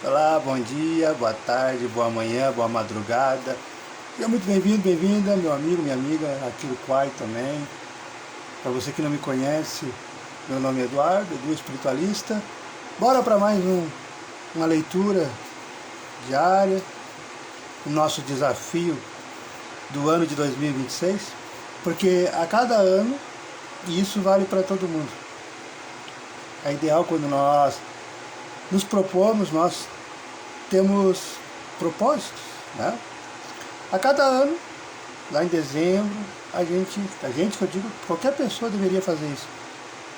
Olá, bom dia, boa tarde, boa manhã, boa madrugada. Seja muito bem-vindo, bem-vinda, meu amigo, minha amiga, aqui do Quai também. Para você que não me conhece, meu nome é Eduardo, Edu Espiritualista. Bora para mais uma leitura diária, o nosso desafio do ano de 2026, porque a cada ano, e isso vale para todo mundo, é ideal quando nós nos propomos, nós temos propósitos, né? A cada ano, lá em dezembro, a gente que eu digo, qualquer pessoa deveria fazer isso.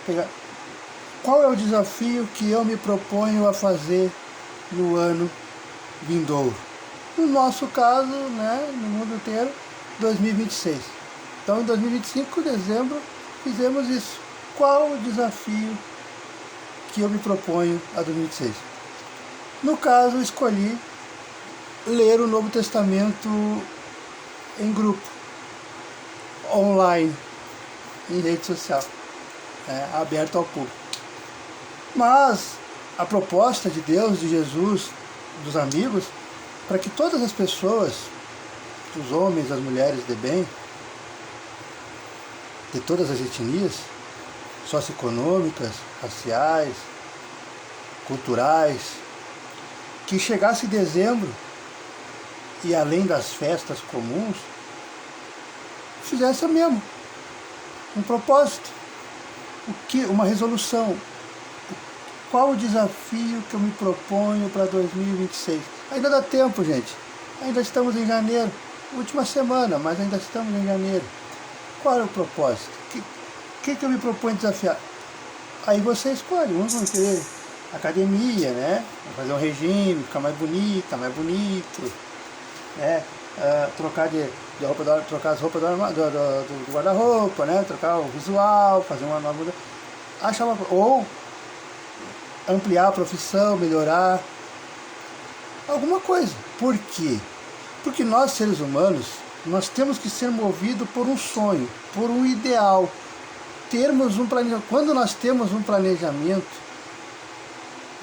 Pegar qual é o desafio que eu me proponho a fazer no ano vindouro? No nosso caso, né, no mundo inteiro, 2026. Então, em 2025, dezembro, fizemos isso. Qual o desafio que eu me proponho a 2026? No caso, escolhi ler o Novo Testamento em grupo, online, em rede social, aberto ao público. Mas a proposta de Deus, de Jesus, dos amigos, para que todas as pessoas, os homens, as mulheres de bem, de todas as etnias, socioeconômicas, raciais, culturais, que chegasse dezembro e além das festas comuns, fizesse o mesmo, um propósito, uma resolução. Qual o desafio que eu me proponho para 2026? Ainda dá tempo, gente. Ainda estamos em janeiro, última semana, mas ainda estamos em janeiro. Qual é o propósito? O que eu me proponho desafiar? Aí você escolhe. Uns vão querer academia, né? Fazer um regime, ficar mais bonita, mais bonito, né? Trocar trocar as roupas do guarda-roupa, né? Trocar o visual, fazer uma nova mudança. Ou ampliar a profissão, melhorar alguma coisa. Por quê? Porque nós, seres humanos, nós temos que ser movidos por um sonho, por um ideal. Termos um planejamento. Quando nós temos um planejamento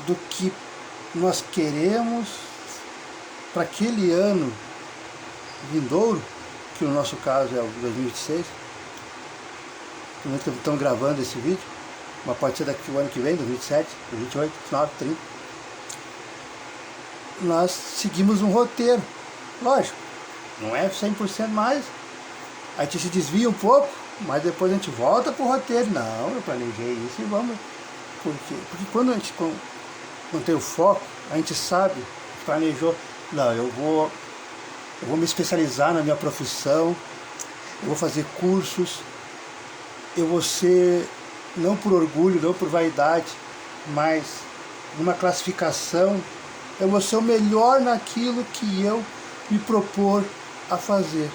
do que nós queremos para aquele ano vindouro, que no nosso caso é o 2026, no momento que estamos gravando esse vídeo, mas pode ser daqui o ano que vem, 2027, 2028, 2029, 30. Nós seguimos um roteiro. Lógico, não é 100% mais. A gente se desvia um pouco, mas depois a gente volta para o roteiro. Não, eu planejei isso e vamos. Por quê? Porque quando a gente não tem o foco, a gente sabe, planejou, não, eu vou me especializar na minha profissão, eu vou fazer cursos, eu vou ser, não por orgulho, não por vaidade, mas numa classificação, eu vou ser o melhor naquilo que eu me propor a fazer.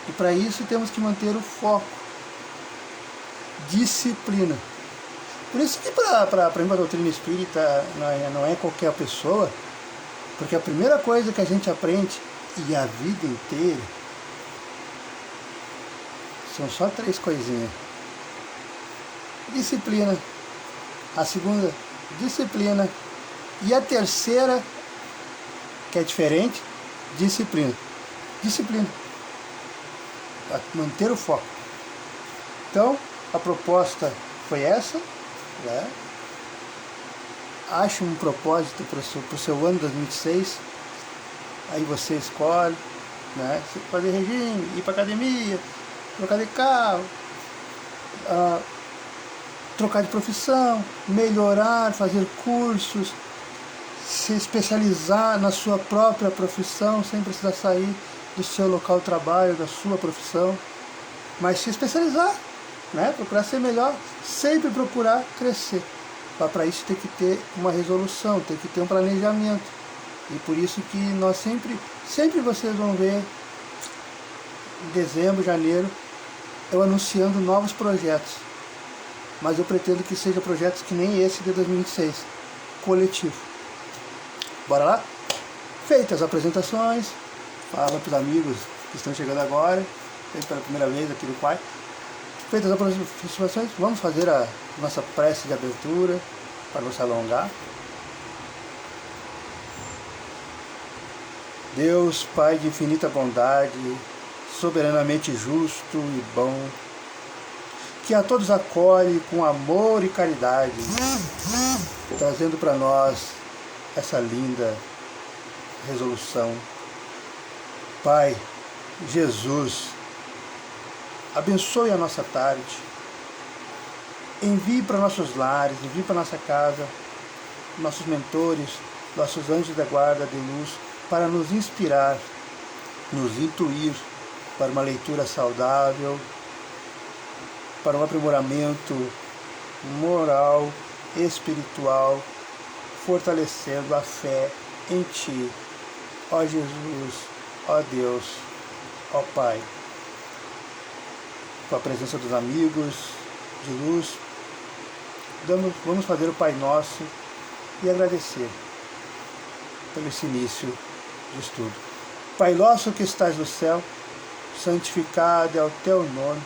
E para isso temos que manter o foco, disciplina. Por isso que para mim a doutrina espírita não é qualquer pessoa, porque a primeira coisa que a gente aprende, e a vida inteira, são só 3 coisinhas. Disciplina. A segunda, disciplina. E a terceira, que é diferente, disciplina. Disciplina. Para manter o foco. Então, a proposta foi essa, né? Ache um propósito para o seu ano 2026. Aí você escolhe, né? Fazer regime, ir para academia, trocar de carro, trocar de profissão, melhorar, fazer cursos, se especializar na sua própria profissão, sem precisar sair do seu local de trabalho, da sua profissão, mas se especializar, né? Procurar ser melhor, sempre procurar crescer. Para isso tem que ter uma resolução, tem que ter um planejamento. E por isso que nós sempre vocês vão ver em dezembro, janeiro, eu anunciando novos projetos. Mas eu pretendo que sejam projetos que nem esse de 2026, coletivo. Bora lá? Feitas as apresentações, fala para os amigos que estão chegando agora, pela primeira vez aqui no Quai. Feitas as apresentações, vamos fazer a nossa prece de abertura, para não se alongar. Deus, Pai de infinita bondade, soberanamente justo e bom, que a todos acolhe com amor e caridade, trazendo para nós essa linda resolução. Pai, Jesus, abençoe a nossa tarde, envie para nossos lares, envie para nossa casa, nossos mentores, nossos anjos da guarda de luz, para nos inspirar, nos intuir para uma leitura saudável, para um aprimoramento moral, espiritual, fortalecendo a fé em Ti, ó Jesus, ó Deus, ó Pai. Com a presença dos amigos de luz, vamos fazer o Pai Nosso e agradecer pelo esse início de estudo. Pai nosso que estás no céu, santificado é o teu nome,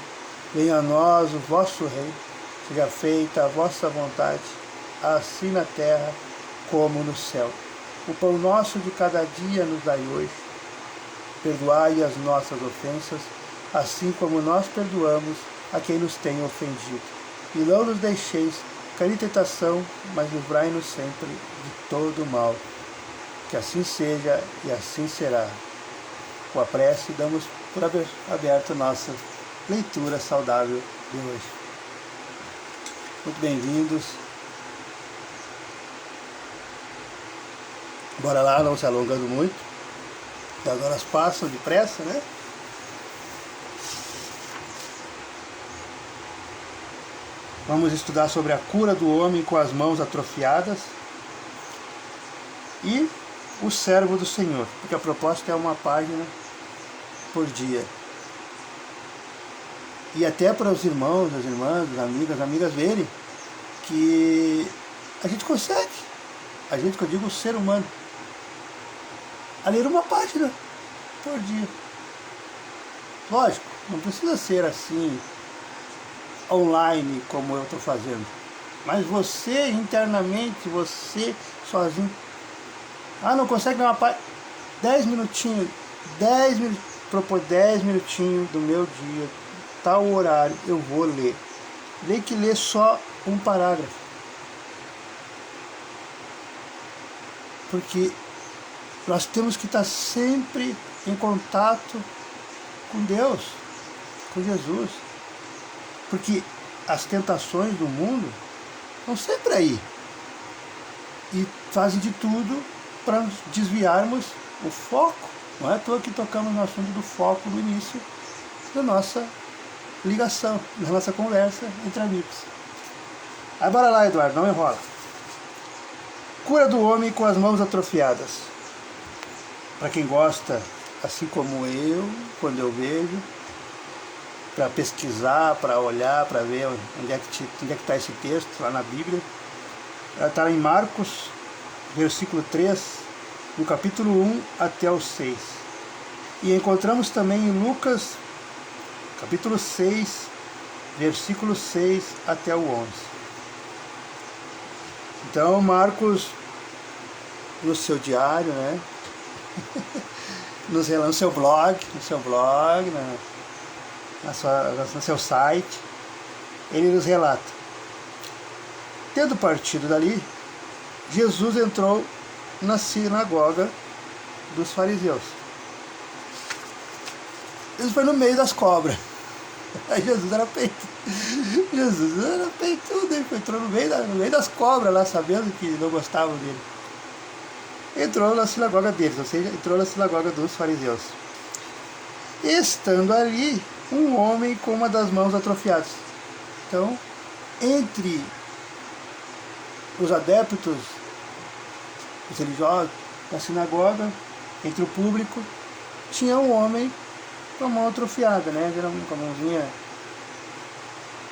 venha a nós o vosso reino, seja feita a vossa vontade, assim na terra como no céu. O pão nosso de cada dia nos dai hoje, perdoai as nossas ofensas, assim como nós perdoamos a quem nos tem ofendido. E não nos deixeis cair em tentação, mas livrai-nos sempre de todo o mal. Que assim seja e assim será. Com a prece, damos por aberto nossa leitura saudável de hoje. Muito bem-vindos. Bora lá, não se alongando muito. As horas passam depressa, né? Vamos estudar sobre a cura do homem com as mãos atrofiadas e o servo do Senhor, porque a proposta é uma página por dia. E até para os irmãos, as irmãs, as amigas verem que a gente consegue, a gente, que eu digo, o ser humano, a ler uma página por dia. Lógico, não precisa ser assim online como eu estou fazendo, mas você internamente, você sozinho, não consegue dar uma página, 10 minutinhos, propor 10 minutinhos do meu dia, tal horário, eu vou ler. Nem que ler só um parágrafo. Porque nós temos que estar sempre em contato com Deus, com Jesus. Porque as tentações do mundo estão sempre aí. E fazem de tudo para desviarmos o foco. Não é à toa que tocamos no assunto do foco no início da nossa ligação, da nossa conversa entre amigos. Aí bora lá, Eduardo, não enrola. Cura do homem com as mãos atrofiadas. Para quem gosta, assim como eu, quando eu vejo, para pesquisar, para olhar, para ver onde é que está esse texto lá na Bíblia. Está em Marcos, versículo 3, do capítulo 1 até o 6. E encontramos também em Lucas, capítulo 6, versículo 6 até o 11. Então, Marcos, no seu diário, né? no seu blog, no seu site, ele nos relata: tendo partido dali, Jesus entrou na sinagoga dos fariseus. Ele foi no meio das cobras. Aí Jesus era peitudo, ele entrou no meio das cobras lá, sabendo que não gostavam dele. Entrou na sinagoga deles, ou seja, entrou na sinagoga dos fariseus. Estando ali, um homem com uma das mãos atrofiadas. Então, entre os adeptos, os religiosos da sinagoga, entre o público, tinha um homem com a mão atrofiada, né? Geralmente com a mãozinha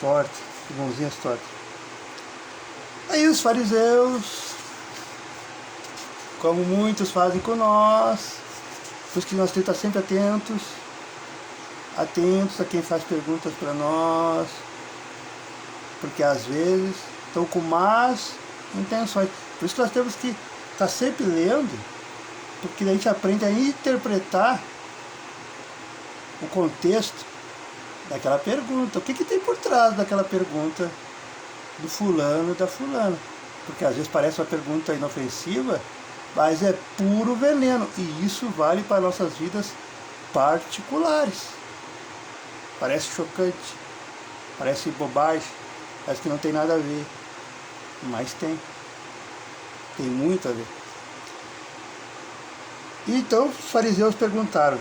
torta, mãozinhas tortas. Aí os fariseus, como muitos fazem com nós, por isso que nós temos que estar sempre atentos a quem faz perguntas para nós, porque às vezes estão com más intenções. Por isso que nós temos que estar sempre lendo porque daí a gente aprende a interpretar o contexto daquela pergunta. O que tem por trás daquela pergunta do fulano e da fulana? Porque às vezes parece uma pergunta inofensiva, mas é puro veneno. E isso vale para nossas vidas particulares. Parece chocante, parece bobagem, parece que não tem nada a ver. Mas tem. Tem muito a ver. Então os fariseus perguntaram: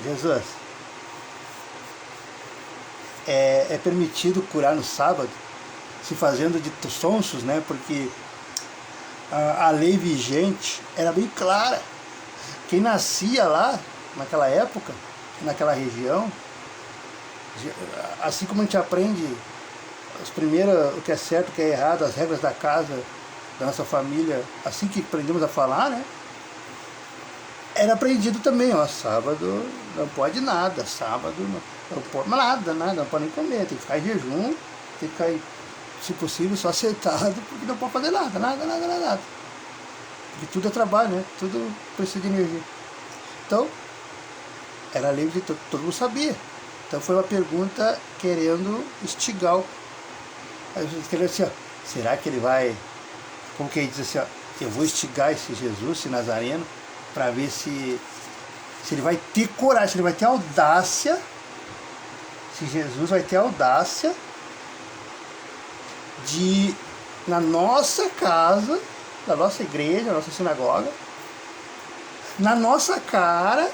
Jesus, é permitido curar no sábado, se fazendo de sonsos, né? Porque a lei vigente era bem clara. Quem nascia lá, naquela época, naquela região, assim como a gente aprende as primeiras, o que é certo, o que é errado, as regras da casa, da nossa família, assim que aprendemos a falar, né? Era aprendido também, ó, sábado não pode nada, sábado não pode nada, não pode nem comer, tem que ficar em jejum, tem que ficar, se possível, só sentado, porque não pode fazer nada. Porque tudo é trabalho, né? Tudo precisa de energia. Então, era lei de todo mundo sabia. Então foi uma pergunta querendo instigar. Querendo assim, ó, será que ele vai, como que ele diz assim, ó, eu vou instigar esse Jesus, esse Nazareno, para ver se ele vai ter coragem, se ele vai ter audácia, se Jesus vai ter audácia de, na nossa casa, na nossa igreja, na nossa sinagoga, na nossa cara,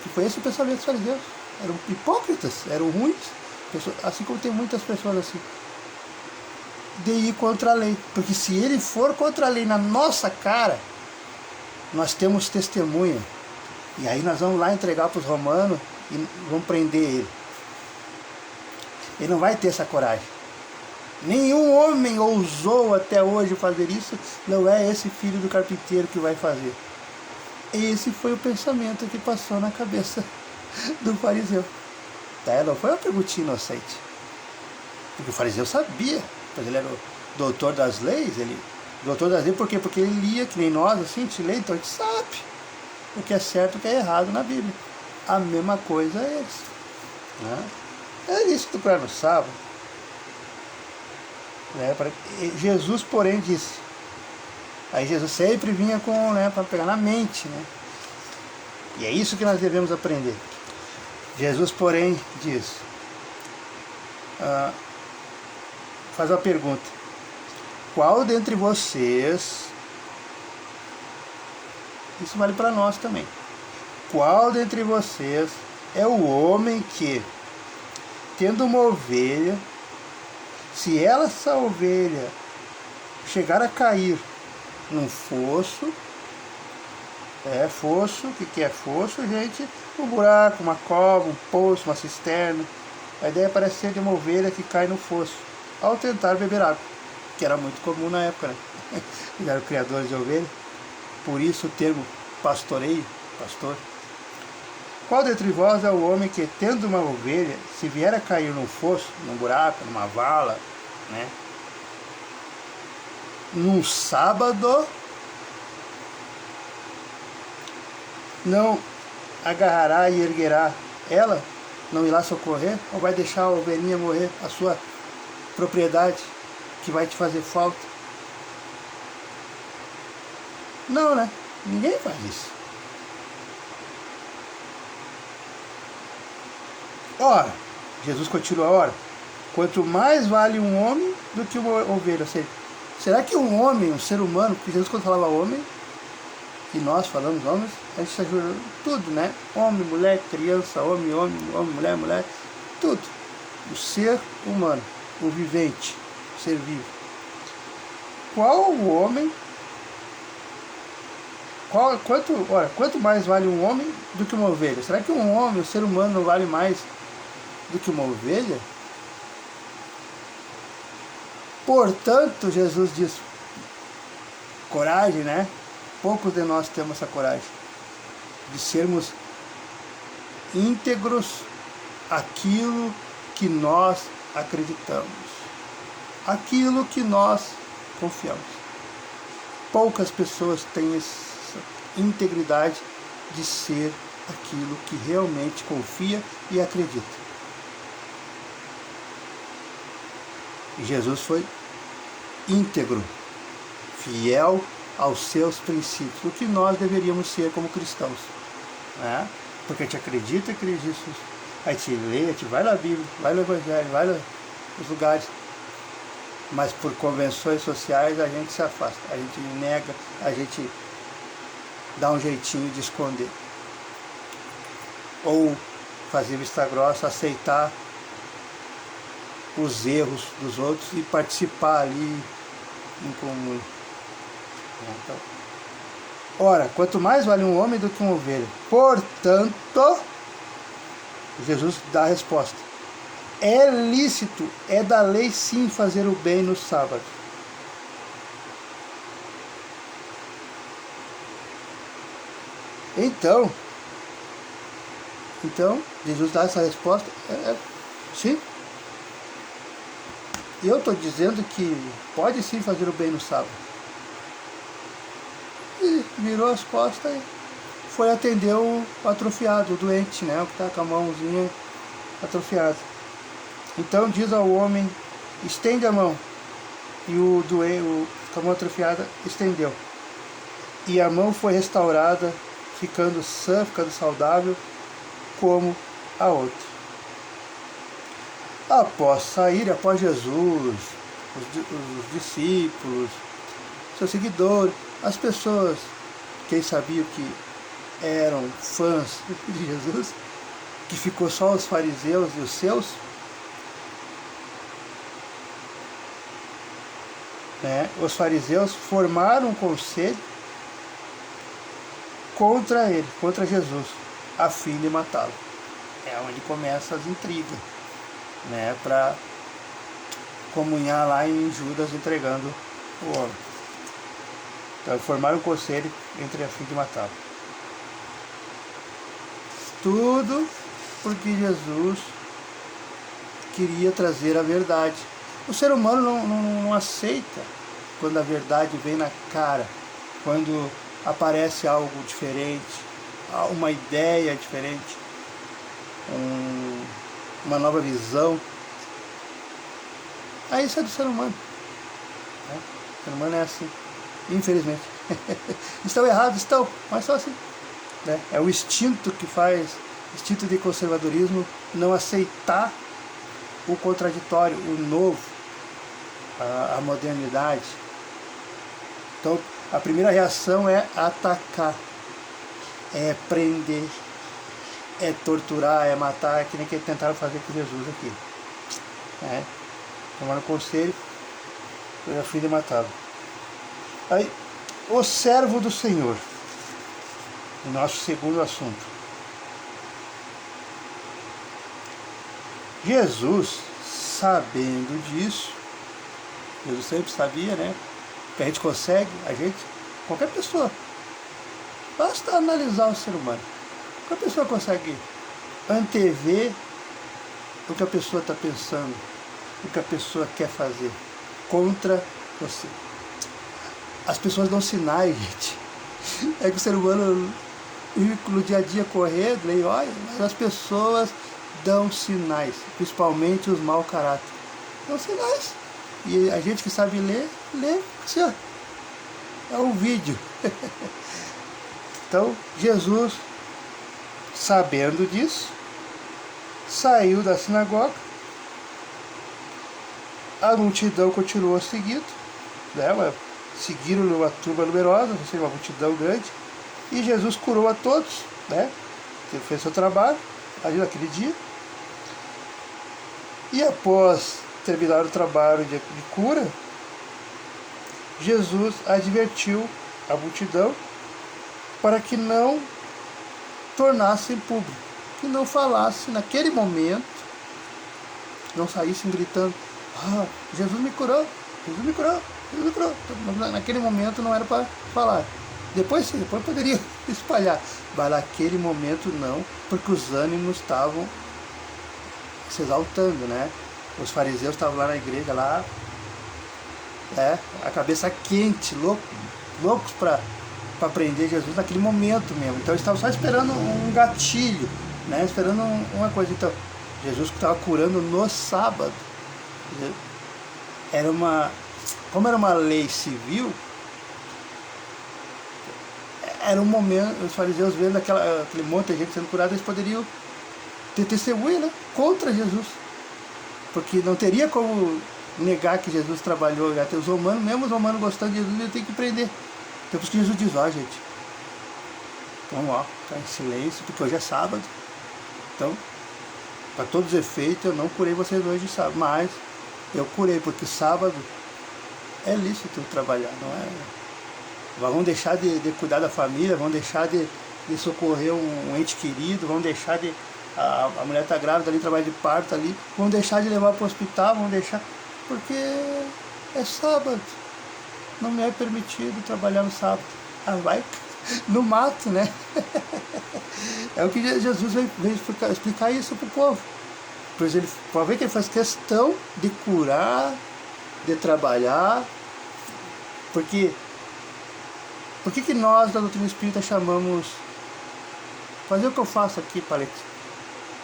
que foi esse o pensamento dos fariseus. Eram hipócritas, eram ruins, assim como tem muitas pessoas assim, de ir contra a lei. Porque se ele for contra a lei na nossa cara, nós temos testemunha. E aí nós vamos lá entregar para os romanos e vamos prender ele. Ele não vai ter essa coragem. Nenhum homem ousou até hoje fazer isso. Não é esse filho do carpinteiro que vai fazer. Esse foi o pensamento que passou na cabeça do fariseu. Não foi uma perguntinha inocente. Porque o fariseu sabia. Pois ele era o doutor das leis. Doutor das leis por quê? Porque ele lia, que nem nós, assim, a gente lê, então a gente sabe o que é certo e o que é errado na Bíblia. A mesma coisa é eles. Né? É isso que tu quer no sábado. Jesus, porém, disse. Aí Jesus sempre vinha com, né, para pegar na mente, né? E é isso que nós devemos aprender. Jesus, porém, diz, faz uma pergunta: qual dentre vocês, isso vale para nós também, qual dentre vocês é o homem que, tendo uma ovelha, se essa ovelha chegar a cair num fosso, fosso, o que é fosso, gente? Um buraco, uma cova, um poço, uma cisterna. A ideia parece ser de uma ovelha que cai no fosso ao tentar beber água, que era muito comum na época, né? Eles eram criadores de ovelha, por isso o termo pastoreio, pastor. Qual dentre vós é o homem que, tendo uma ovelha, se vier a cair num fosso, num buraco, numa vala, né, num sábado, não agarrará e erguerá ela, não irá socorrer, ou vai deixar a ovelhinha morrer, a sua propriedade, que vai te fazer falta? Não, né? Ninguém faz isso. Ora, Jesus continua, ora, quanto mais vale um homem do que uma ovelha. Ou seja, será que um homem, um ser humano, porque Jesus quando falava homem, e nós falamos homens, a gente está jurando tudo, né? Homem, mulher, criança, homem, mulher, mulher, tudo. O ser humano, o vivente, o ser vivo. Qual o homem, quanto mais vale um homem do que uma ovelha? Será que um homem, um ser humano, não vale mais do que uma ovelha? Portanto, Jesus diz, coragem, né? Poucos de nós temos essa coragem de sermos íntegros aquilo que nós acreditamos, aquilo que nós confiamos. poucas pessoas têm essa integridade de ser aquilo que realmente confia e acredita. E Jesus foi íntegro, fiel aos seus princípios, o que nós deveríamos ser como cristãos, né? Porque a gente acredita que ele existe, a gente lê, a gente vai na Bíblia, vai no Evangelho, vai nos lugares, mas por convenções sociais a gente se afasta, a gente nega, a gente dá um jeitinho de esconder, ou fazer vista grossa, aceitar os erros dos outros e participar ali em comum. Então, ora, quanto mais vale um homem do que uma ovelha. Portanto, Jesus dá a resposta. É lícito, é da lei sim fazer o bem no sábado. Então, Jesus dá essa resposta. Sim. E eu estou dizendo que pode sim fazer o bem no sábado. E virou as costas e foi atender o atrofiado, o doente, né? O que está com a mãozinha atrofiada. Então diz ao homem, estende a mão. E o doente, com a mão atrofiada, estendeu. E a mão foi restaurada, ficando sã, ficando saudável, como a outra. Após Jesus, os discípulos, seus seguidores, as pessoas que sabiam que eram fãs de Jesus, que ficou só os fariseus e os seus, né? Os fariseus formaram um conselho contra ele, contra Jesus, a fim de matá-lo. É onde começam as intrigas, né? Para comunhar lá em Judas entregando o homem. Então formaram um conselho entre a fim de matá-lo. Tudo porque Jesus queria trazer a verdade. O ser humano não aceita quando a verdade vem na cara, quando aparece algo diferente, uma ideia diferente, uma nova visão. Aí isso é do ser humano, né? O ser humano é assim, infelizmente. Estão errados, estão, mas só assim, né? É o instinto que faz, instinto de conservadorismo, não aceitar o contraditório, o novo, a modernidade. Então a primeira reação é atacar, é prender, é torturar, é matar, é que nem que tentaram fazer com Jesus aqui, né? Tomaram conselho, foi a fim de matá-lo. Aí, o servo do Senhor, o nosso segundo assunto. Jesus, sabendo disso, Jesus sempre sabia, né? Que a gente consegue, qualquer pessoa, basta analisar o ser humano. Qualquer pessoa consegue antever o que a pessoa está pensando, o que a pessoa quer fazer contra você. As pessoas dão sinais, gente. É que o ser humano no dia a dia correndo, e olha, mas as pessoas dão sinais, principalmente os mau caráter. Dão sinais. E a gente que sabe ler, lê assim, ó. É um vídeo. Então, Jesus, sabendo disso, saiu da sinagoga. A multidão continuou seguindo, né? Seguiram uma turma numerosa, ou seja, uma multidão grande, e Jesus curou a todos, né? Ele fez seu trabalho ali naquele dia. E após terminar o trabalho de cura, Jesus advertiu a multidão para que não tornassem público, que não falasse naquele momento, não saíssem gritando, Jesus me curou, Jesus me curou, Jesus me curou. Naquele momento não era para falar. Depois sim, depois poderia espalhar, mas naquele momento não, porque os ânimos estavam se exaltando, né? Os fariseus estavam lá na igreja, lá, a cabeça quente, louco, loucos para prender Jesus naquele momento mesmo. Então eles estavam só esperando um gatilho, né? Esperando uma coisa. Então, Jesus estava curando no sábado. Como era uma lei civil, era um momento, os fariseus vendo aquele monte de gente sendo curada, eles poderiam ter testemunha, né, contra Jesus. Porque não teria como negar que Jesus trabalhou. Até os romanos, mesmo os romanos gostando de Jesus, eles têm que prender. Então por isso que Jesus diz, gente, vamos ficar em silêncio, porque hoje é sábado. Então, para todos os efeitos, eu não curei vocês hoje de sábado, mas eu curei, porque sábado é lícito trabalhar, não é? Vão deixar de cuidar da família, vão deixar de socorrer um ente querido, vão deixar de... A mulher está grávida ali, trabalha de parto ali, vão deixar de levar para o hospital, vão deixar... Porque é sábado, não me é permitido trabalhar no sábado. Vai no mato, né? É o que Jesus veio explicar isso para o povo. Por exemplo, pode ver que ele faz questão de curar, de trabalhar, porque... Por que nós da doutrina espírita chamamos... Fazer o que eu faço aqui,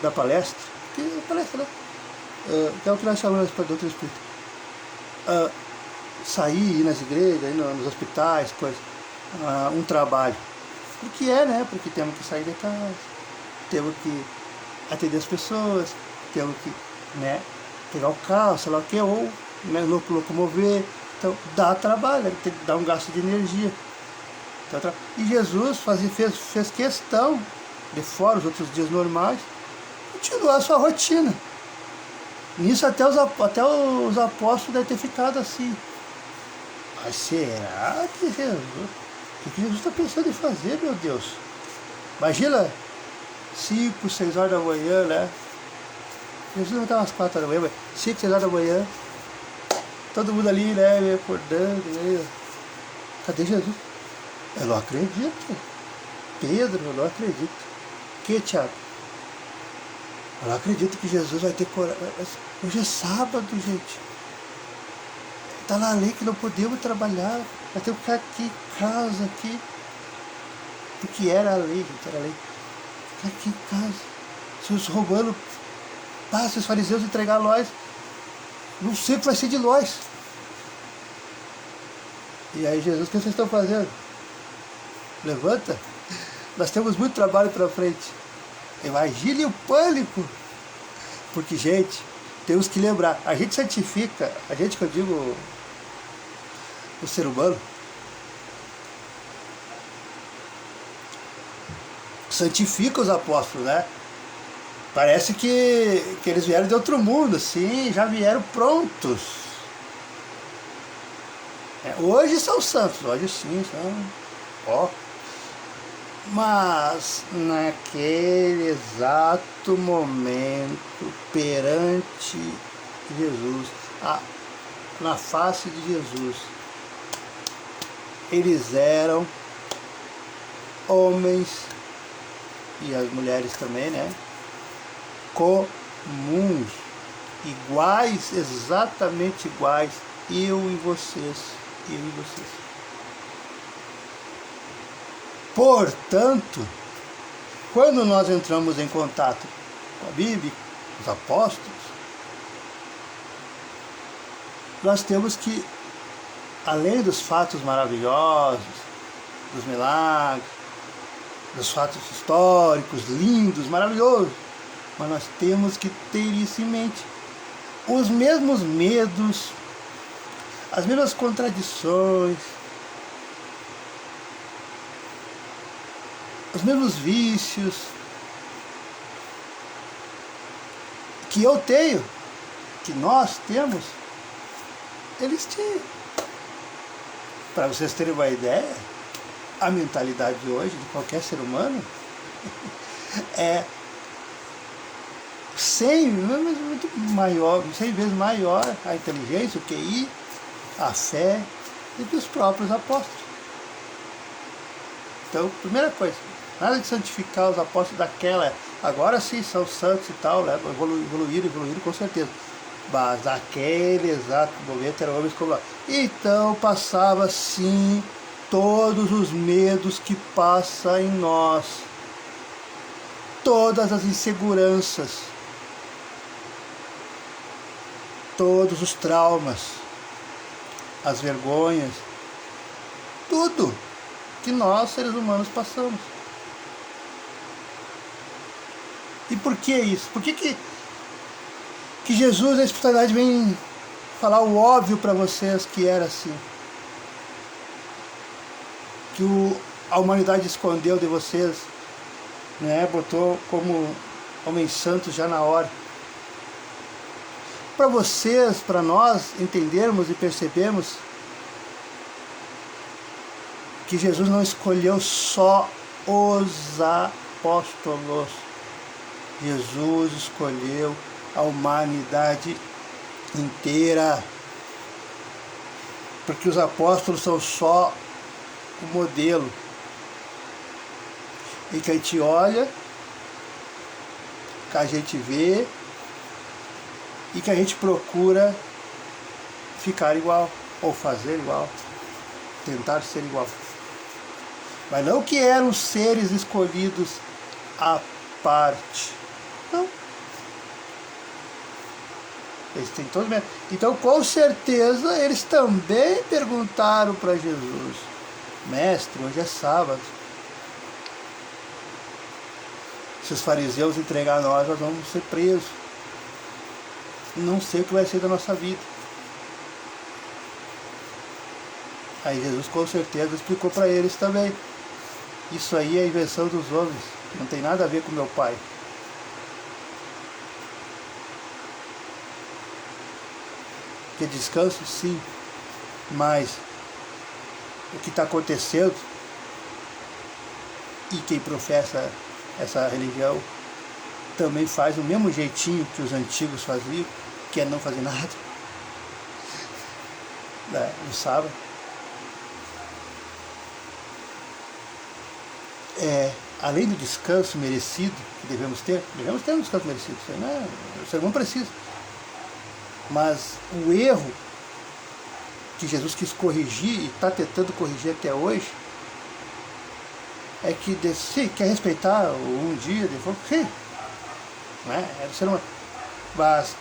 da palestra, que é palestra, né? Que é o que nós chamamos da doutrina espírita. Sair, ir nas igrejas, ir nos hospitais, coisa. Um trabalho. Porque né? Porque temos que sair de casa, temos que atender as pessoas, temos que, né, pegar o carro, sei lá o que, ou, né, locomover. Então dá trabalho, tem que dar um gasto de energia. E Jesus fez questão, de fora os outros dias normais, continuar a sua rotina. Nisso até os apóstolos devem ter ficado assim. Mas será que Jesus... O que Jesus está pensando em fazer, meu Deus? Imagina, 5, 6 horas da manhã, né? Jesus não estava às 4 horas da manhã, mas 5, 6 horas da manhã, todo mundo ali, né, acordando, né? Cadê Jesus? Eu não acredito. Pedro, eu não acredito. Que, Tiago? Eu não acredito que Jesus vai ter coragem. Hoje é sábado, gente. Está na lei que não podemos trabalhar. Nós temos que ficar aqui em casa, aqui. Porque era a lei, gente, era a lei. Ficar aqui em casa. Se os romanos passam, os fariseus entregar nós, não sei o que vai ser de nós. E aí, Jesus, o que vocês estão fazendo? Levanta. Nós temos muito trabalho para frente. Imagine o pânico. Porque, gente, temos que lembrar, a gente santifica, a gente que eu digo, o ser humano, santifica os apóstolos, né? Parece que eles vieram de outro mundo, assim, já vieram prontos. Hoje são santos, hoje sim, são... Mas naquele exato momento, perante Jesus, na face de Jesus, eles eram homens, e as mulheres também, né? Comuns, iguais, exatamente iguais, eu e vocês. Portanto, quando nós entramos em contato com a Bíblia, os apóstolos, nós temos que, além dos fatos maravilhosos, dos milagres, dos fatos históricos, lindos, maravilhosos, mas nós temos que ter isso em mente. Os mesmos medos, as mesmas contradições, os mesmos vícios que eu tenho, que nós temos, eles tinham. Para vocês terem uma ideia, a mentalidade de hoje de qualquer ser humano é 100 vezes maior a inteligência, o QI, a fé do que os próprios apóstolos. Então, primeira coisa, nada de santificar os apóstolos daquela, agora sim são santos e tal, né? Evoluíram com certeza. Mas naquele exato momento eram homens como nós. Então passava sim todos os medos que passam em nós, todas as inseguranças, todos os traumas, as vergonhas, tudo que nós, seres humanos, passamos. E por que isso? Por que Jesus, na espiritualidade, vem falar o óbvio para vocês que era assim? Que a humanidade escondeu de vocês, né? Botou como homens santos já na hora. Para vocês, para nós entendermos e percebermos que Jesus não escolheu só os apóstolos. Jesus escolheu a humanidade inteira. Porque os apóstolos são só o modelo. E que a gente olha, que a gente vê e que a gente procura ficar igual, ou fazer igual, tentar ser igual. Mas não que eram seres escolhidos à parte. Não. Eles têm todo medo. Então, com certeza, eles também perguntaram para Jesus: Mestre, hoje é sábado. Se os fariseus entregar nós vamos ser presos. Não sei o que vai ser da nossa vida. Aí Jesus com certeza explicou para eles também: isso aí é a invenção dos homens, não tem nada a ver com meu Pai. Que descanso, sim, mas o que está acontecendo, e quem professa essa religião também faz o mesmo jeitinho que os antigos faziam, que é não fazer nada, no sábado. Além do descanso merecido que devemos ter um descanso merecido, né? O ser humano precisa. Mas o erro que Jesus quis corrigir e está tentando corrigir até hoje é que se quer respeitar um dia, depois, sim, né? É do ser humano. Mas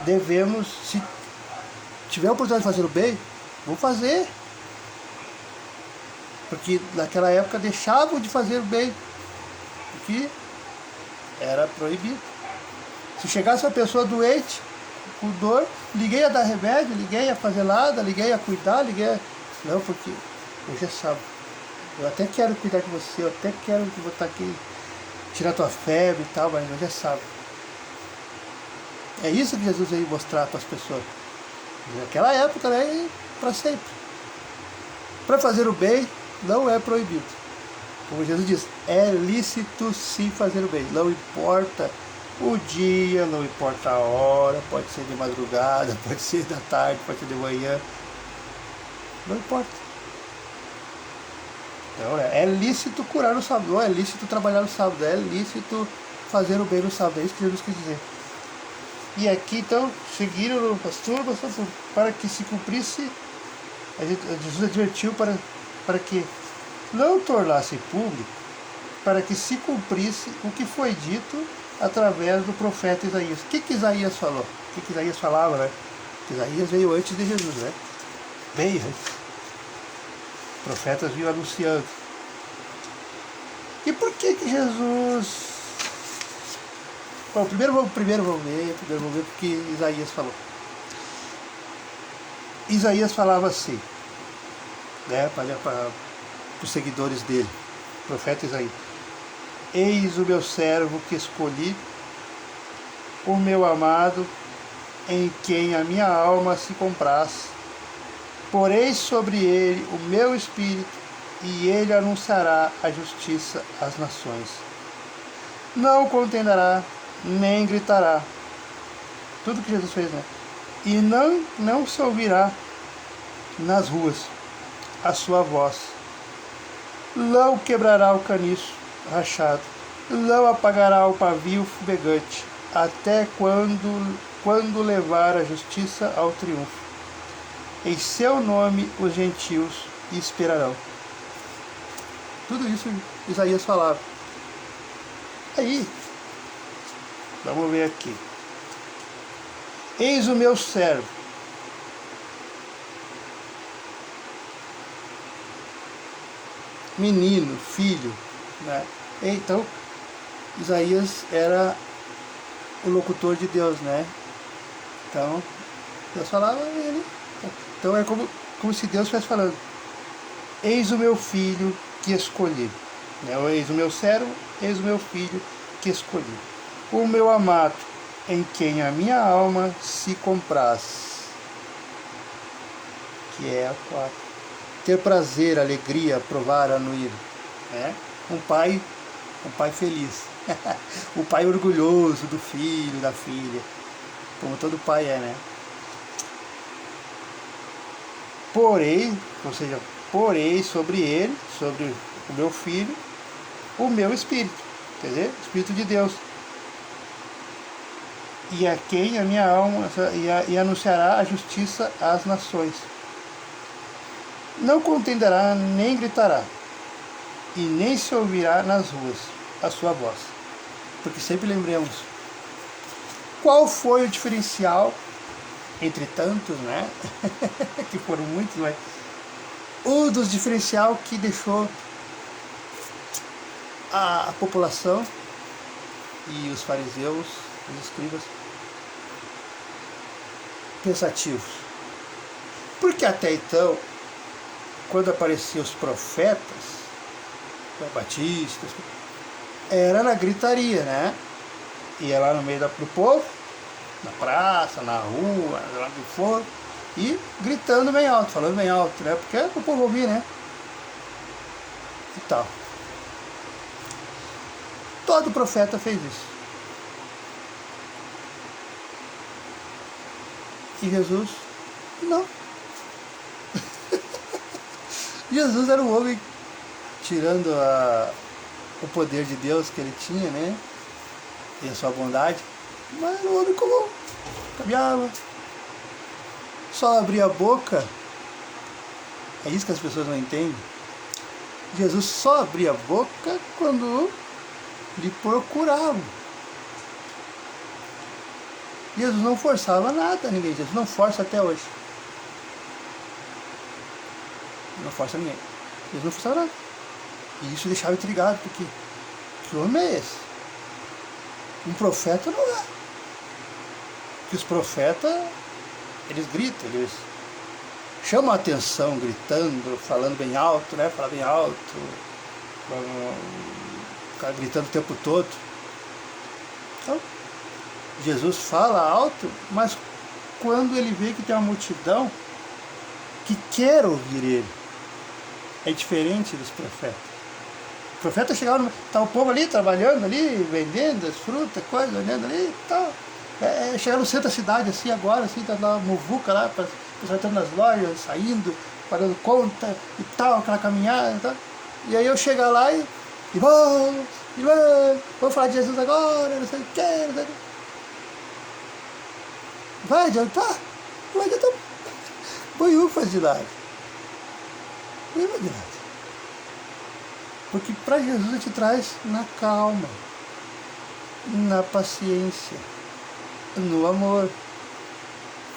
devemos, se tiver a oportunidade de fazer o bem, vamos fazer. Porque naquela época deixavam de fazer o bem, porque era proibido. Se chegasse uma pessoa doente, com dor, liguei a dar remédio, liguei a fazer nada, liguei a cuidar, Não, porque hoje é sábado. Eu até quero cuidar de você, eu até quero botar aqui, tirar tua febre e tal, mas hoje é sábado. É isso que Jesus veio mostrar para as pessoas. Naquela época, né, para sempre. Para fazer o bem, não é proibido. Como Jesus diz, é lícito sim fazer o bem. Não importa o dia, não importa a hora, pode ser de madrugada, pode ser da tarde, pode ser de manhã. Não importa. Então, é lícito curar no sábado, não é lícito trabalhar no sábado, é lícito fazer o bem no sábado. É isso que Jesus quis dizer. E aqui, então, seguiram as turmas para que se cumprisse. Jesus advertiu para que não tornasse público, para que se cumprisse o que foi dito através do profeta Isaías. O que Isaías falou? O que Isaías falava, né? Isaías veio antes de Jesus, né? Veio antes. Os profetas vinham anunciando. E por que Jesus... Bom, primeiro vamos ver porque Isaías falou. Isaías falava assim, né, para os seguidores dele, o profeta Isaías: Eis o meu servo que escolhi, o meu amado, em quem a minha alma se compraz. Porei sobre ele o meu espírito, e ele anunciará a justiça às nações. Não contenderá, nem gritará. Tudo que Jesus fez, né? E não se ouvirá nas ruas a sua voz. Não quebrará o caniço rachado, não apagará o pavio fumegante, até quando levar a justiça ao triunfo. Em seu nome os gentios e esperarão. Tudo isso Isaías falava. Aí, vamos ver aqui. Eis o meu servo. Menino, filho, né? Então, Isaías era o locutor de Deus, né? Então, Deus falava ele. Então é como se Deus estivesse falando: eis o meu filho que escolhi, né? Ou eis o meu servo, eis o meu filho que escolhi. O meu amado, em quem a minha alma se compraz. Que é a quarta. Ter prazer, alegria, provar, anuir, né? Um pai feliz, o pai orgulhoso do filho, da filha, como todo pai é, né? Porei sobre ele, sobre o meu filho, o meu espírito, quer dizer, Espírito de Deus, e a quem a minha alma, e anunciará a justiça às nações. Não contenderá nem gritará, e nem se ouvirá nas ruas a sua voz. Porque sempre lembremos, qual foi o diferencial, entre tantos, né? que foram muitos, mas um dos diferencial que deixou a população e os fariseus, os escribas, pensativos. Porque até então, quando apareciam os profetas, batistas, era na gritaria, né? Ia lá no meio do povo, na praça, na rua, lá onde for, e gritando bem alto, falando bem alto, né? Porque é para o povo ouvir, né? E tal. Todo profeta fez isso. E Jesus, não. Jesus era um homem, tirando o poder de Deus que ele tinha, né? E a sua bondade, mas era um homem comum, caminhava, só abria a boca. É isso que as pessoas não entendem. Jesus só abria a boca quando lhe procuravam. Jesus não forçava nada a ninguém. Jesus não força até hoje. Não força ninguém. Jesus não forçava nada. E isso deixava intrigado, porque que homem é esse? Um profeta não é. Porque os profetas, eles gritam, eles chamam a atenção, gritando, falando bem alto, né? Falar bem alto, ficar gritando o tempo todo. Então, Jesus fala alto, mas quando ele vê que tem uma multidão que quer ouvir ele, é diferente dos profetas. O profeta chegava, estava o povo ali trabalhando, ali, vendendo as frutas, coisas, vendendo ali e tal. Chegava no centro da cidade, assim, agora, assim, tá lá, muvuca lá, pessoal entrando nas lojas, saindo, pagando conta e tal, aquela caminhada e tal. E aí eu chego lá e vamos falar de Jesus agora, não sei o que, não sei o que. Vai adiantar? Não vai adiantar. Nenhum faz de nada. Nenhum faz de nada. Porque para Jesus ele te traz na calma, na paciência, no amor.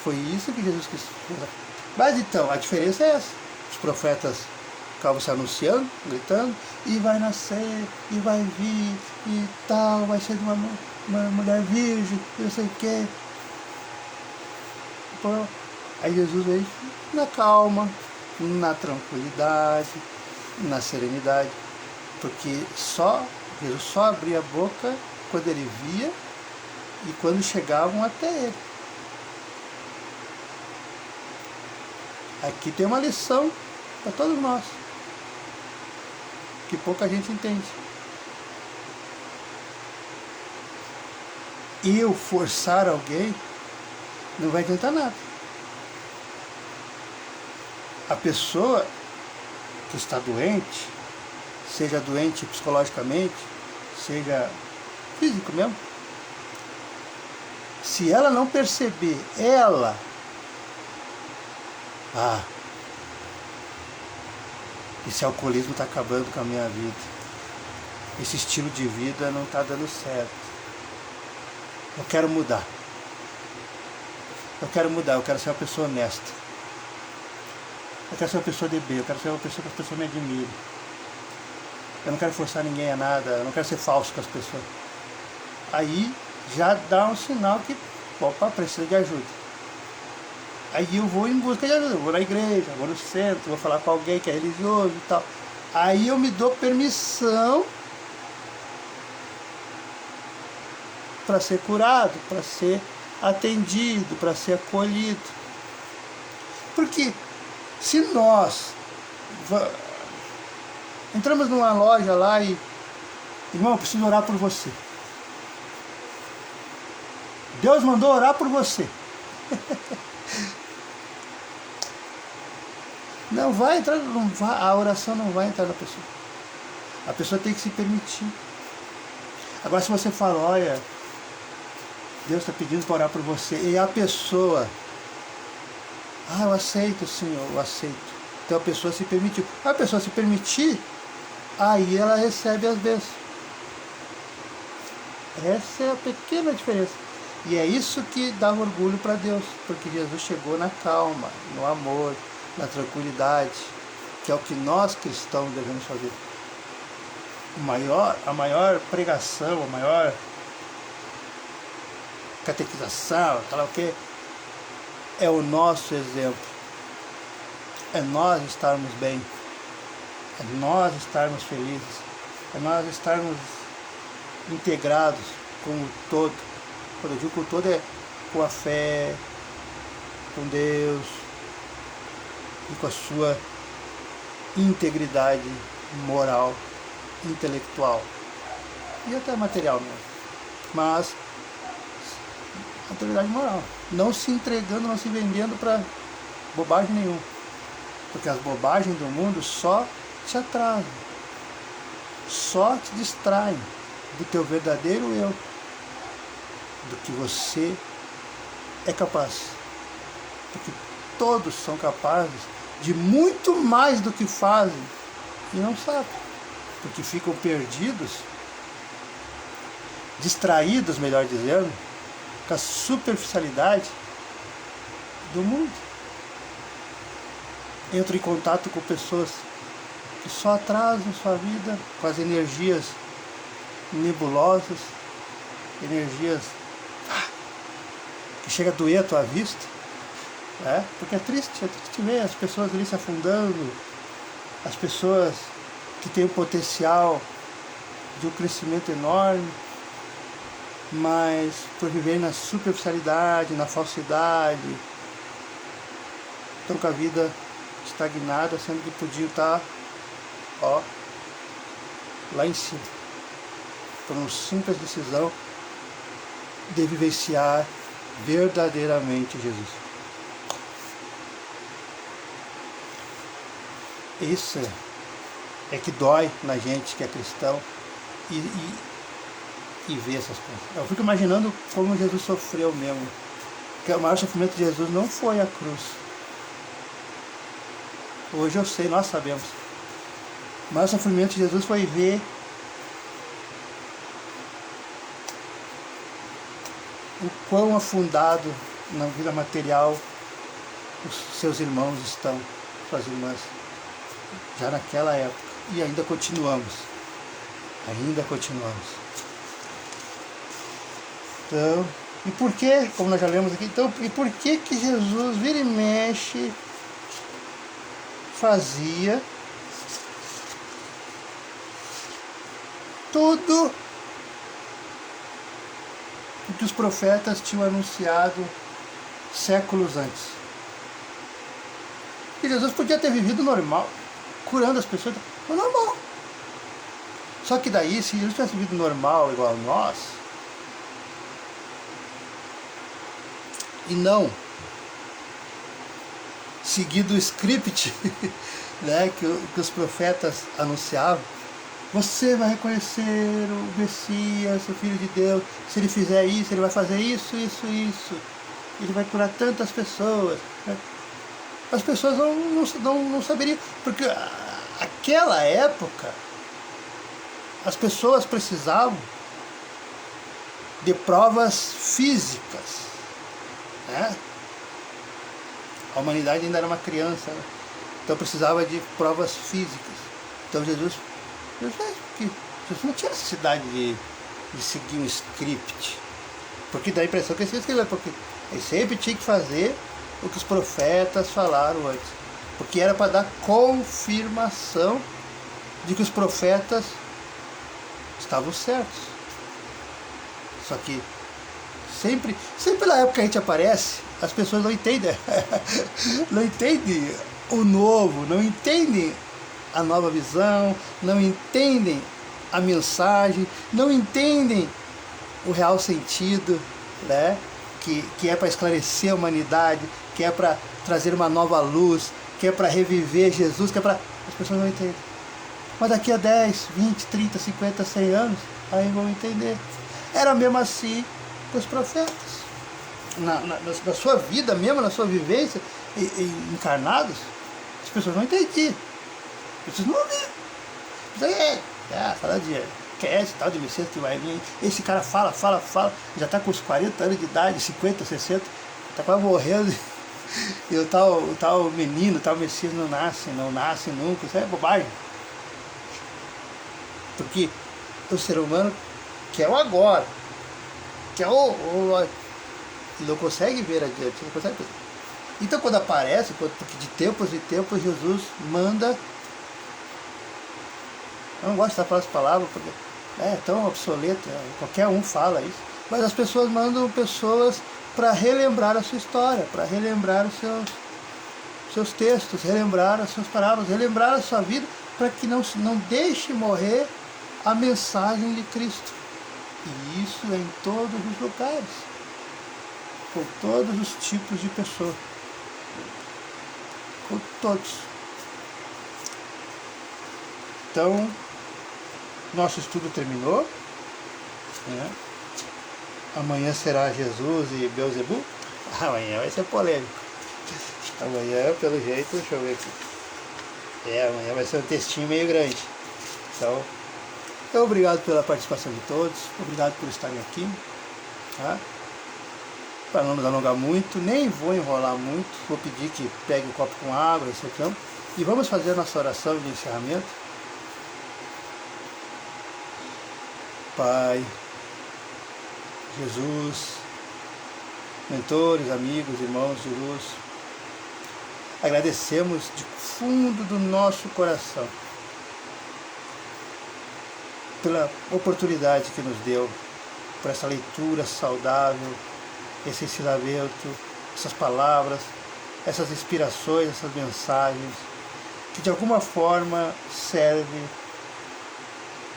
Foi isso que Jesus quis fazer. Mas então, a diferença é essa. Os profetas ficavam se anunciando, gritando, e vai nascer, e vai vir, e tal, vai ser de uma mulher virgem, e não sei o quê. Aí Jesus veio na calma, na tranquilidade, na serenidade. Porque Jesus só abria a boca quando ele via e quando chegavam até ele. Aqui tem uma lição para todos nós, que pouca gente entende. Eu forçar alguém não vai adiantar nada. A pessoa que está doente, seja doente psicologicamente, seja físico mesmo, se ela não perceber, Esse alcoolismo está acabando com a minha vida. Esse estilo de vida não está dando certo. Eu quero mudar. Eu quero mudar, eu quero ser uma pessoa honesta. Eu quero ser uma pessoa de bem, eu quero ser uma pessoa que as pessoas me admiram. Eu não quero forçar ninguém a nada, eu não quero ser falso com as pessoas. Aí já dá um sinal que, opa, precisa de ajuda. Aí eu vou em busca de ajuda, eu vou na igreja, vou no centro, vou falar com alguém que é religioso e tal. Aí eu me dou permissão para ser curado, para ser atendido, para ser acolhido. Porque se nós entramos numa loja lá e, irmão, eu preciso orar por você. Deus mandou orar por você. Não vai entrar, não vai, a oração não vai entrar na pessoa. A pessoa tem que se permitir. Agora se você fala, olha, Deus está pedindo para orar por você, e a pessoa, eu aceito, Senhor, eu aceito. Então a pessoa se permitiu. A pessoa se permitir, aí ela recebe as bênçãos. Essa é a pequena diferença. E é isso que dá orgulho para Deus, porque Jesus chegou na calma, no amor, na tranquilidade, que é o que nós cristãos devemos fazer. A maior pregação, a maior catequização, sei lá o que, é o nosso exemplo. É nós estarmos bem, é nós estarmos felizes, é nós estarmos integrados com o todo. Quando eu digo com o todo, é com a fé, com Deus e com a sua integridade moral, intelectual e até material mesmo. Mas integridade moral, não se entregando, não se vendendo para bobagem nenhuma, porque as bobagens do mundo só te atrasam, só te distraem do teu verdadeiro eu, do que você é capaz, porque todos são capazes de muito mais do que fazem e não sabem, porque ficam perdidos, distraídos, melhor dizendo, com a superficialidade do mundo. Entram em contato com pessoas que só atrasam sua vida com as energias nebulosas, energias que chega a doer a tua vista, porque é triste ver as pessoas ali se afundando, as pessoas que têm o potencial de um crescimento enorme, mas por viver na superficialidade, na falsidade, estão com a vida estagnada, sendo que podiam estar lá em cima, por uma simples decisão de vivenciar verdadeiramente Jesus. Isso é que dói na gente que é cristão e ver essas coisas. Eu fico imaginando como Jesus sofreu mesmo. Porque o maior sofrimento de Jesus não foi a cruz. Hoje eu sei, nós sabemos. O maior sofrimento de Jesus foi ver o quão afundado na vida material os seus irmãos estão, suas irmãs, já naquela época. E ainda continuamos. Então, e por que, como nós já lemos aqui, então, e por que Jesus vira e mexe fazia tudo o que os profetas tinham anunciado séculos antes? E Jesus podia ter vivido normal, curando as pessoas, mas normal. Só que daí, se Jesus tivesse vivido normal igual a nós, e não seguido o script que os profetas anunciavam, você vai reconhecer o Messias, o Filho de Deus, se ele fizer isso, ele vai fazer isso, ele vai curar tantas pessoas. As pessoas não saberiam, porque aquela época, as pessoas precisavam de provas físicas, né? A humanidade ainda era uma criança, né? Então precisava de provas físicas. Então Jesus não tinha necessidade de seguir um script, porque dá a impressão que ele escreveu, porque ele sempre tinha que fazer o que os profetas falaram antes, porque era para dar confirmação de que os profetas estavam certos. Só que sempre na época que a gente aparece, as pessoas não entendem não entendem o novo, não entendem a nova visão, não entendem a mensagem, não entendem o real sentido, né? Que é para esclarecer a humanidade, que é para trazer uma nova luz, que é para reviver Jesus, que é para... As pessoas não entendem. Mas daqui a 10, 20, 30, 50, 100 anos, aí vão entender. Era mesmo assim com os profetas. Na sua vida mesmo, na sua vivência, encarnados, as pessoas não entendiam. As pessoas não ouviam. Fala de esse tal de Messias que vai vir. Esse cara fala, já está com uns 40 anos de idade, 50, 60, está quase morrendo. E o tal menino, o tal Messias não nasce nunca. Isso é bobagem. Porque o ser humano quer o agora, quer ele não consegue ver adiante, não consegue ver. Então quando aparece, porque de tempos em tempos Jesus manda, eu não gosto de falar essa palavra porque é tão obsoleta, qualquer um fala isso, mas as pessoas mandam pessoas para relembrar a sua história, para relembrar os seus textos, relembrar as suas palavras, relembrar a sua vida, para que não deixe morrer a mensagem de Cristo. E isso é em todos os lugares, com todos os tipos de pessoas, com todos. Então, nosso estudo terminou, né? Amanhã será Jesus e Beelzebub. Amanhã vai ser polêmico. Amanhã, pelo jeito, deixa eu ver aqui. Amanhã vai ser um textinho meio grande. Então, obrigado pela participação de todos. Obrigado por estarem aqui. Tá? Para não nos alongar muito, nem vou enrolar muito. Vou pedir que pegue um copo com água, etc. E vamos fazer a nossa oração de encerramento. Pai, Jesus, mentores, amigos, irmãos de luz, agradecemos de fundo do nosso coração pela oportunidade que nos deu, por essa leitura saudável, esse ensinamento, essas palavras, essas inspirações, essas mensagens, que de alguma forma servem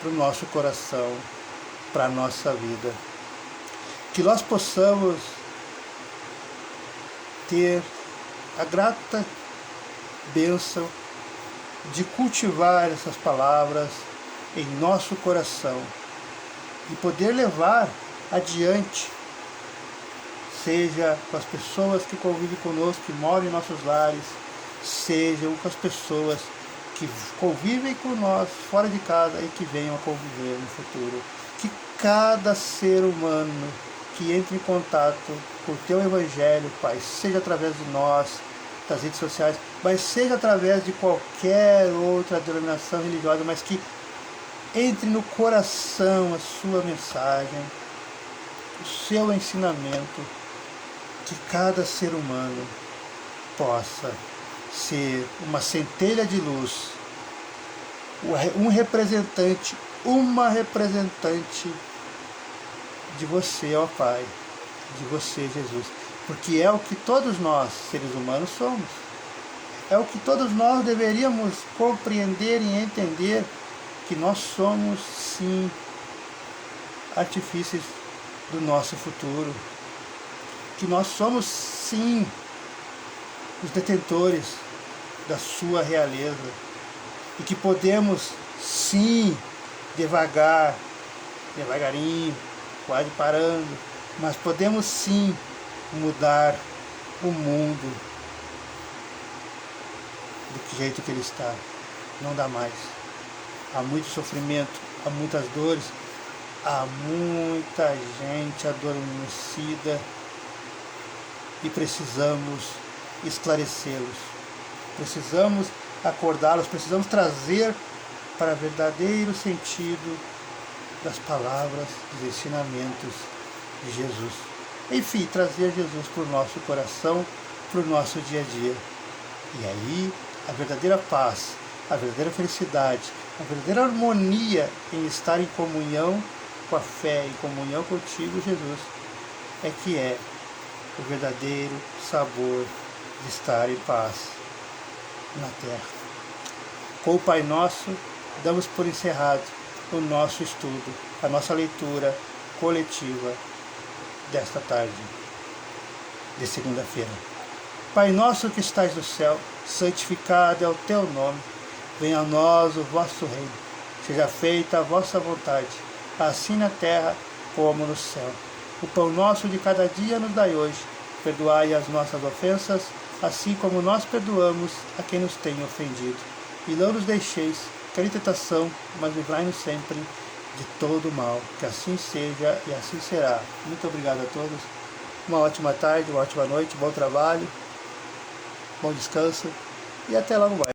para o nosso coração, para a nossa vida. Que nós possamos ter a grata bênção de cultivar essas palavras em nosso coração e poder levar adiante, seja com as pessoas que convivem conosco, que moram em nossos lares, sejam com as pessoas que convivem com nós fora de casa e que venham a conviver no futuro. Que cada ser humano que entre em contato com o Teu Evangelho, Pai, seja através de nós, das redes sociais, mas seja através de qualquer outra denominação religiosa, mas que entre no coração a Sua mensagem, o Seu ensinamento, que cada ser humano possa ser uma centelha de luz, um representante, uma representante de você, ó Pai, de você, Jesus, porque é o que todos nós, seres humanos, somos. É o que todos nós deveríamos compreender e entender, que nós somos, sim, artifícios do nosso futuro, que nós somos, sim, os detentores da sua realeza, e que podemos, sim, devagarinho, quase parando, mas podemos, sim, mudar o mundo do jeito que ele está. não dá mais. Há muito sofrimento, há muitas dores, há muita gente adormecida e precisamos esclarecê-los. Precisamos acordá-los, precisamos trazer para o verdadeiro sentido das palavras, dos ensinamentos de Jesus. Enfim, trazer Jesus para o nosso coração, para o nosso dia a dia. E aí, a verdadeira paz, a verdadeira felicidade, a verdadeira harmonia em estar em comunhão com a fé, em comunhão contigo, Jesus, é o verdadeiro sabor de estar em paz na terra. Com o Pai Nosso, damos por encerrado o nosso estudo, a nossa leitura coletiva desta tarde, de segunda-feira. Pai nosso que estais no céu, santificado é o teu nome. Venha a nós o vosso reino. Seja feita a vossa vontade, assim na terra como no céu. O pão nosso de cada dia nos dai hoje. Perdoai as nossas ofensas, assim como nós perdoamos a quem nos tem ofendido. E não nos deixeis cair em tentação, mas livrai-nos sempre de todo o mal. Que assim seja e assim será. Muito obrigado a todos. Uma ótima tarde, uma ótima noite, bom trabalho, bom descanso e até logo mais.